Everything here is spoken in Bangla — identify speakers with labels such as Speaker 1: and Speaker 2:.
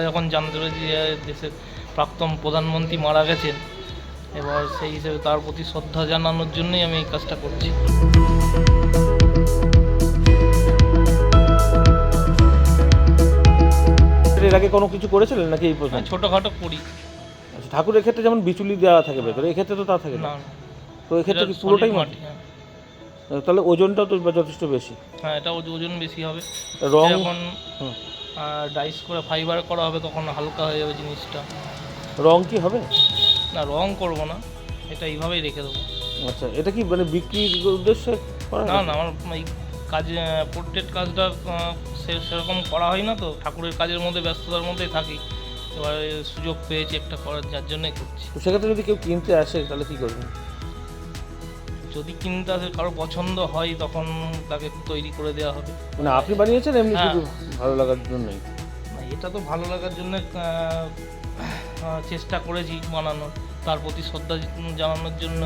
Speaker 1: যখন জানতে পেরেছি যে দেশের প্রাক্তন প্রধানমন্ত্রী মারা গেছেন, এবার সেই হিসেবে তার প্রতি শ্রদ্ধা জানানোর জন্যই আমি এই কাজটা করছি।
Speaker 2: এর আগে কোনো কিছু করেছিলেন নাকি এই প্রথম?
Speaker 1: ছোটোখাটো করি।
Speaker 2: আচ্ছা, ঠাকুরের ক্ষেত্রে যেমন বিচুলি দেওয়া থাকে ভেতরে, এক্ষেত্রে তো তা থাকে না।
Speaker 1: না না,
Speaker 2: তো এক্ষেত্রে কি
Speaker 1: এটা
Speaker 2: পুরোটাই
Speaker 1: solid
Speaker 2: মাটি?
Speaker 1: হ্যাঁ।
Speaker 2: তাহলে ওজনটাও তো যথেষ্ট বেশি।
Speaker 1: হ্যাঁ, এটা ওজন বেশি হবে।
Speaker 2: রং
Speaker 1: যখন ডাইস করে ফাইবার করা হবে তখন হালকা হয়ে যাবে জিনিসটা।
Speaker 2: রং কি হবে?
Speaker 1: না, রং করব না, এটা এইভাবেই রেখে দেবো।
Speaker 2: আচ্ছা, এটা কি মানে বিক্রির উদ্দেশ্যে করা?
Speaker 1: না না, আমার এই কাজে পোর্ট্রেট কাজটা সেরকম করা হয় না, তো ঠাকুরের কাজের মধ্যে ব্যস্ততার মধ্যেই থাকি। এবারে সুযোগ পেয়েছি একটা করার, যার জন্যই করছি।
Speaker 2: তো সেক্ষেত্রে যদি কেউ কিনতে আসে তাহলে কী করবেন?
Speaker 1: যদি কিনতে আসে, কারো পছন্দ হয়, তখন তাকে তৈরি করে দেওয়া হবে।
Speaker 2: মানে আপনি বানিয়েছেন এমনি
Speaker 1: হ্যাঁ।
Speaker 2: শুধু ভালো লাগার জন্যই?
Speaker 1: না, এটা তো ভালো লাগার জন্য চেষ্টা করেছি বানানোর, তার প্রতি শ্রদ্ধা জানানোর জন্য।